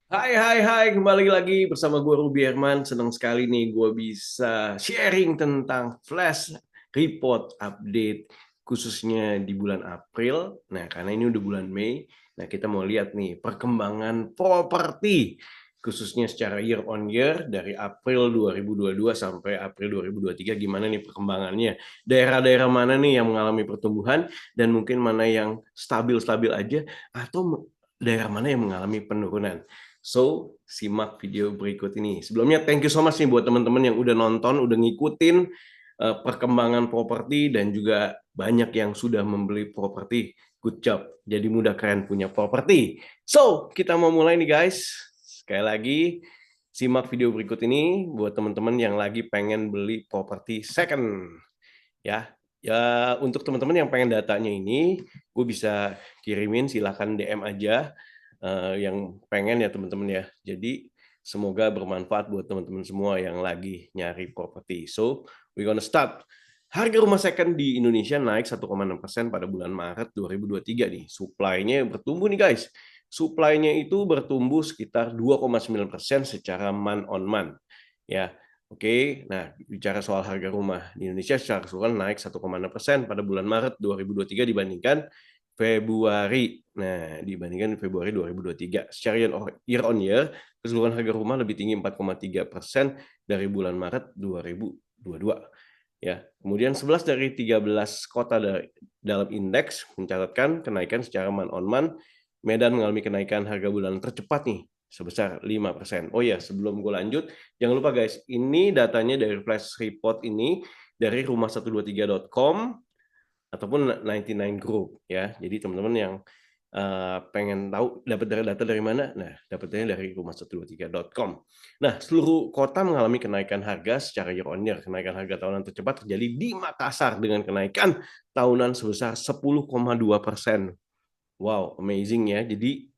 Hai, kembali lagi bersama gue Ruby Herman. Senang sekali nih gue bisa sharing tentang flash report update khususnya di bulan April. Nah, karena ini udah bulan Mei, nah kita mau lihat nih perkembangan properti khususnya secara year on year dari April 2022 sampai April 2023 gimana nih perkembangannya. Daerah-daerah mana nih yang mengalami pertumbuhan dan mungkin mana yang stabil-stabil aja atau daerah mana yang mengalami penurunan. So, simak video berikut ini. Sebelumnya, thank you so much nih buat teman-teman yang udah nonton, udah ngikutin perkembangan properti dan juga banyak yang sudah membeli properti. Good job. Jadi mudah kalian punya properti. So, kita mau mulai nih guys. Sekali lagi, simak video berikut ini buat teman-teman yang lagi pengen beli properti second. Ya, ya untuk teman-teman yang pengen datanya ini, gue bisa kirimin silahkan DM aja yang pengen ya teman-teman ya. Jadi semoga bermanfaat buat teman-teman semua yang lagi nyari properti. So, we gonna start. Harga rumah second di Indonesia naik 1,6% pada bulan Maret 2023 nih. Supply-nya bertumbuh nih guys. Supply-nya itu bertumbuh sekitar 2,9% secara month on month. Ya, oke. Nah, bicara soal harga rumah di Indonesia secara keseluruhan naik 1,6% pada bulan Maret 2023 dibandingkan Februari. Nah, dibandingkan Februari 2023. Secara year on year, keseluruhan harga rumah lebih tinggi 4,3% dari bulan Maret 2022. Ya, kemudian 11 dari 13 kota dalam indeks mencatatkan kenaikan secara month on month. Medan mengalami kenaikan harga bulan tercepat nih, sebesar 5%. Oh ya, sebelum gue lanjut, jangan lupa guys, ini datanya dari flash report ini dari rumah123.com ataupun 99 Group ya. Jadi teman-teman yang pengen tahu dapat data dari mana, nah dapatnya dari rumah123.com. Nah, seluruh kota mengalami kenaikan harga secara year on year. Kenaikan harga tahunan tercepat terjadi di Makassar dengan kenaikan tahunan sebesar 10,2%. Wow, amazing ya. Jadi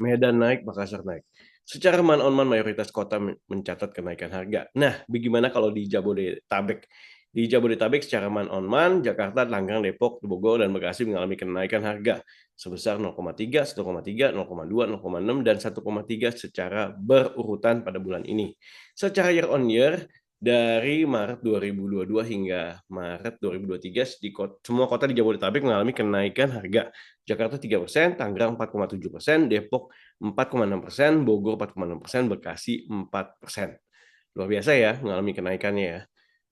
Medan naik, Makassar naik. Secara month on month mayoritas kota mencatat kenaikan harga. Nah, bagaimana kalau di Jabodetabek? Di Jabodetabek secara month on month, Jakarta, Tangerang, Depok, Bogor, dan Bekasi mengalami kenaikan harga sebesar 0,3, 1,3, 0,2, 0,6, dan 1,3 secara berurutan pada bulan ini. Secara year on year, dari Maret 2022 hingga Maret 2023, semua kota di Jabodetabek mengalami kenaikan harga. Jakarta 3%, Tangerang 4,7%, Depok 4,6%, Bogor 4,6%, Bekasi 4%. Luar biasa ya mengalami kenaikannya ya.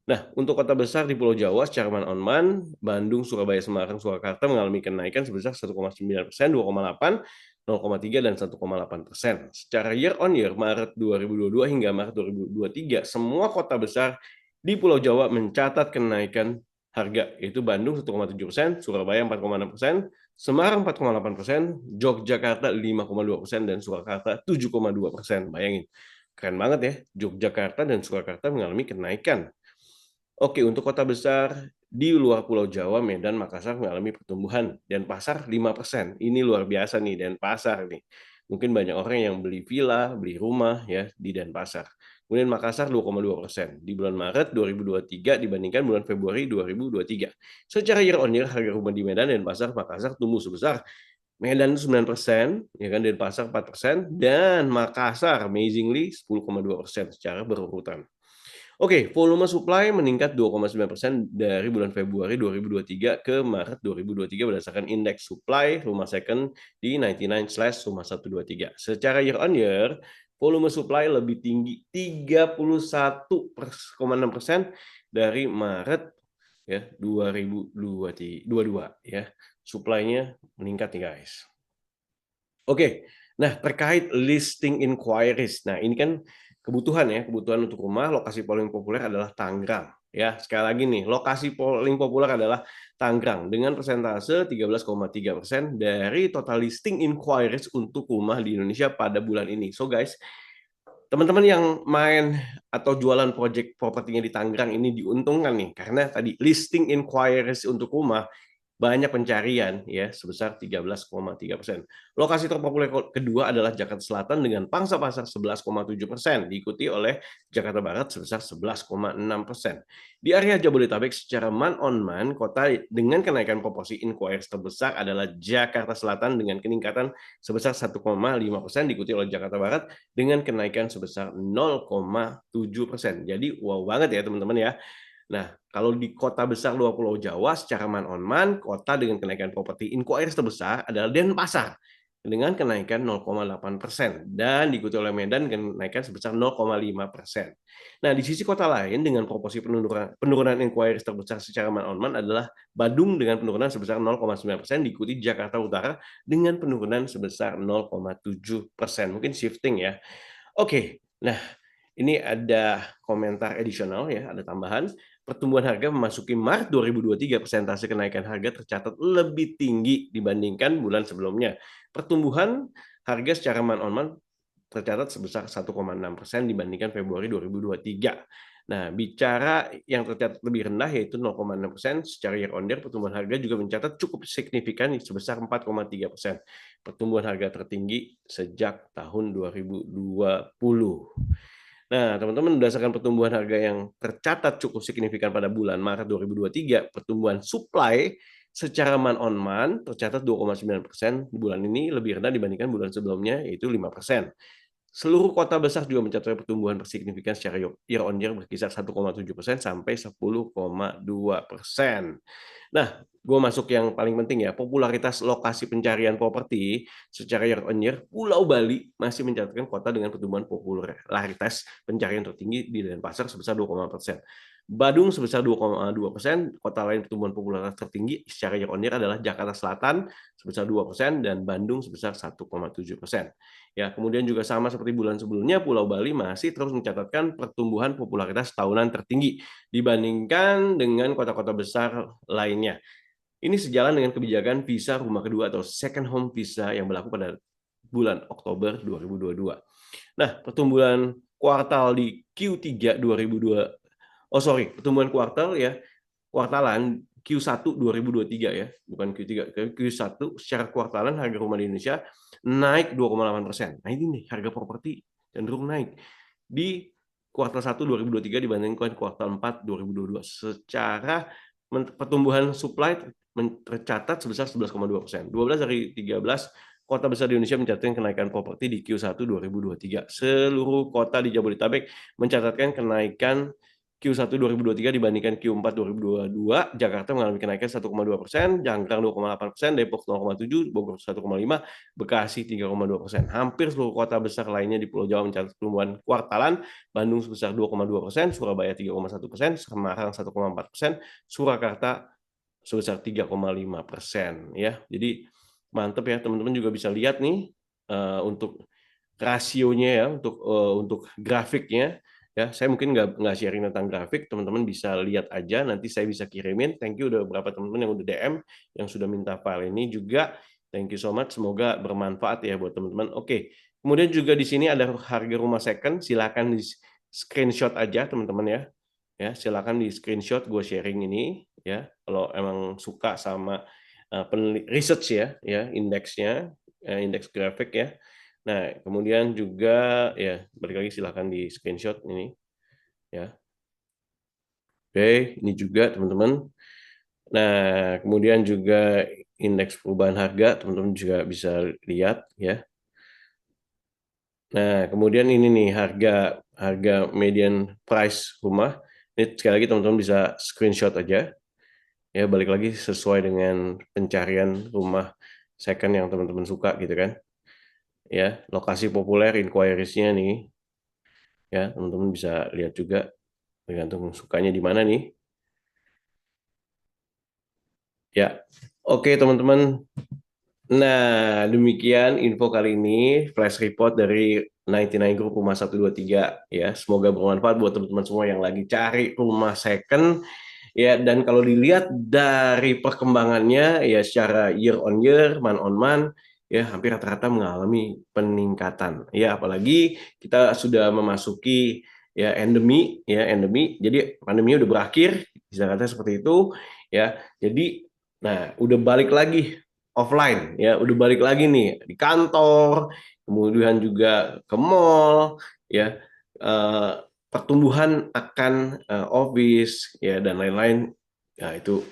Nah, untuk kota besar di Pulau Jawa secara month on month, Bandung, Surabaya, Semarang, Surakarta mengalami kenaikan sebesar 1,9%, 2,8%, 0,3, dan 1,8%. Secara year on year, Maret 2022 hingga Maret 2023, semua kota besar di Pulau Jawa mencatat kenaikan harga, yaitu Bandung 1,7%, Surabaya 4,6%, Semarang 4,8%, Yogyakarta 5,2%, dan Surakarta 7,2%. Bayangin, keren banget ya, Yogyakarta dan Surakarta mengalami kenaikan. Oke, untuk kota besar di luar Pulau Jawa, Medan, Makassar mengalami pertumbuhan. Denpasar 5%. Ini luar biasa nih, Denpasar nih. Mungkin banyak orang yang beli villa, beli rumah ya di Denpasar. Kemudian Makassar 2,2% di bulan Maret 2023 dibandingkan bulan Februari 2023. Secara year on year, harga rumah di Medan, Denpasar, Makassar tumbuh sebesar Medan 9%, ya kan, Denpasar 4%, dan Makassar amazingly 10,2% secara berurutan. Oke, volume supply meningkat 2,9% dari bulan Februari 2023 ke Maret 2023 berdasarkan indeks supply rumah second di 99/rumah123. Secara year on year, volume supply lebih tinggi 31,6% dari Maret ya 2022 ya. Supply-nya meningkat nih guys. Oke, nah terkait listing inquiries. Nah, ini kan kebutuhan ya, kebutuhan untuk rumah, lokasi paling populer adalah Tangerang. Ya, sekali lagi nih, lokasi paling populer adalah Tangerang dengan persentase 13,3% dari total listing inquiries untuk rumah di Indonesia pada bulan ini. So guys, teman-teman yang main atau jualan project propertinya di Tangerang ini diuntungkan nih, karena tadi listing inquiries untuk rumah banyak pencarian ya sebesar 13,3%. Lokasi terpopuler kedua adalah Jakarta Selatan dengan pangsa pasar 11,7%, diikuti oleh Jakarta Barat sebesar 11,6%. Di area Jabodetabek secara month on month, kota dengan kenaikan proporsi inquiries terbesar adalah Jakarta Selatan dengan peningkatan sebesar 1,5%, diikuti oleh Jakarta Barat dengan kenaikan sebesar 0,7%. Jadi wow banget ya teman-teman ya. Nah, kalau di kota besar luar Pulau Jawa secara month on month, kota dengan kenaikan properti inquiries terbesar adalah Denpasar dengan kenaikan 0,8% dan diikuti oleh Medan dengan kenaikan sebesar 0,5%. Nah, di sisi kota lain dengan proporsi penurunan inquiries terbesar secara month on month adalah Badung dengan penurunan sebesar 0,9%, diikuti Jakarta Utara dengan penurunan sebesar 0,7%. Mungkin shifting ya. Oke, nah ini ada komentar additional ya, ada tambahan. Pertumbuhan harga memasuki Maret 2023, persentase kenaikan harga tercatat lebih tinggi dibandingkan bulan sebelumnya. Pertumbuhan harga secara month on month tercatat sebesar 1,6% dibandingkan Februari 2023. Nah, bicara yang tercatat lebih rendah yaitu 0,6% secara year on year, pertumbuhan harga juga mencatat cukup signifikan sebesar 4,3%. Pertumbuhan harga tertinggi sejak tahun 2020. Nah, teman-teman, berdasarkan pertumbuhan harga yang tercatat cukup signifikan pada bulan Maret 2023, pertumbuhan supply secara month on month tercatat 2,9% di bulan ini, lebih rendah dibandingkan bulan sebelumnya, yaitu 5%. Seluruh kota besar juga mencatat pertumbuhan signifikan secara year on year berkisar 1,7% sampai 10,2%. Nah, gue masuk yang paling penting ya, popularitas lokasi pencarian properti secara year on year, Pulau Bali masih mencatatkan kota dengan pertumbuhan popularitas pencarian tertinggi di Denpasar sebesar 2,4%. Badung sebesar 2,2%, kota lain pertumbuhan popularitas tertinggi secara year on year adalah Jakarta Selatan sebesar 2% dan Bandung sebesar 1,7%. Ya, kemudian juga sama seperti bulan sebelumnya, Pulau Bali masih terus mencatatkan pertumbuhan popularitas tahunan tertinggi dibandingkan dengan kota-kota besar lainnya. Ini sejalan dengan kebijakan visa rumah kedua atau second home visa yang berlaku pada bulan Oktober 2022. Nah, pertumbuhan kuartal di Q3 2002, pertumbuhan kuartal ya, kuartalan Q1 2023 ya, bukan Q3, Q1 secara kuartalan harga rumah di Indonesia naik 2,8%. Nah, ini nih harga properti cenderung naik di kuartal 1 2023 dibandingkan kuartal 4 2022. Secara pertumbuhan supply tercatat sebesar 11,2%. 12 dari 13 kota besar di Indonesia mencatatkan kenaikan properti di Q1 2023. Seluruh kota di Jabodetabek mencatatkan kenaikan Q1 2023 dibandingkan Q4 2022, Jakarta mengalami kenaikan 1,2%, Tangerang 2,8%, Depok 0,7%, Bogor 1,5%, Bekasi 3,2%. Hampir seluruh kota besar lainnya di Pulau Jawa mencatat pertumbuhan kuartalan, Bandung sebesar 2,2%, Surabaya 3,1%, Semarang 1,4%, Surakarta sebesar 3,5%. Ya, jadi mantap ya teman-teman, juga bisa lihat nih untuk rasionya ya, untuk grafiknya. Ya, saya mungkin nggak sharing tentang grafik, teman-teman bisa lihat aja, nanti saya bisa kirimin. Thank you udah beberapa teman-teman yang udah DM, yang sudah minta file ini juga. Thank you so much, semoga bermanfaat ya buat teman-teman. Oke, kemudian juga di sini ada harga rumah second, silakan di screenshot aja teman-teman ya. Ya, silakan di screenshot gue sharing ini ya. Kalau emang suka sama research ya indeksnya, indeks grafik ya. Nah, kemudian juga ya balik lagi silahkan di screenshot ini ya. Oke, ini juga teman-teman. Nah, kemudian juga indeks perubahan harga teman-teman juga bisa lihat ya. Nah, kemudian ini nih harga median price rumah. Ini sekali lagi teman-teman bisa screenshot aja. Ya, balik lagi sesuai dengan pencarian rumah second yang teman-teman suka gitu kan. Ya, lokasi populer inquiries-nya nih. Ya, teman-teman bisa lihat juga tergantung sukanya di mana nih. Ya, oke teman-teman. Nah, demikian info kali ini, flash report dari 99 Group Rumah 123 ya. Semoga bermanfaat buat teman-teman semua yang lagi cari rumah second ya. Dan kalau dilihat dari perkembangannya ya secara year on year, month on month ya hampir rata-rata mengalami peningkatan. Ya, apalagi kita sudah memasuki ya endemi. Jadi pandemi udah berakhir, bisa kata seperti itu ya. Jadi Nah, udah balik lagi offline ya, udah balik lagi nih di kantor, kemudian juga ke mall ya. Eh, Pertumbuhan akan office ya dan lain-lain. Ya itu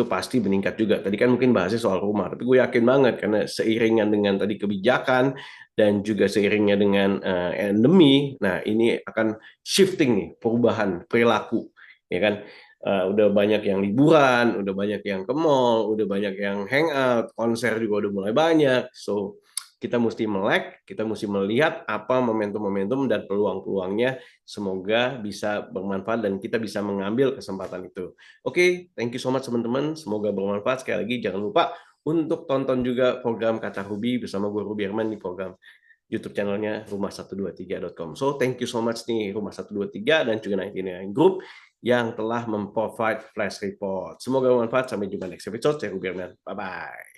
pasti meningkat juga. Tadi kan mungkin bahasnya soal rumah, tapi gue yakin banget karena seiringan dengan tadi kebijakan dan juga seiringnya dengan endemi, nah ini akan shifting nih, perubahan perilaku, ya kan? Udah banyak yang liburan, udah banyak yang ke mall, udah banyak yang hangout, konser juga udah mulai banyak. So, kita mesti melek, kita mesti melihat apa momentum-momentum dan peluang-peluangnya. Semoga bisa bermanfaat dan kita bisa mengambil kesempatan itu. Oke, thank you so much teman-teman. Semoga bermanfaat. Sekali lagi jangan lupa untuk tonton juga program Kata Ruby bersama gue Ruby Herman di program YouTube channelnya rumah123.com. So, thank you so much nih Rumah123 dan juga 99 Group yang telah memprovide flash report. Semoga bermanfaat. Sampai jumpa next episode. Saya Ruby Herman. Bye-bye.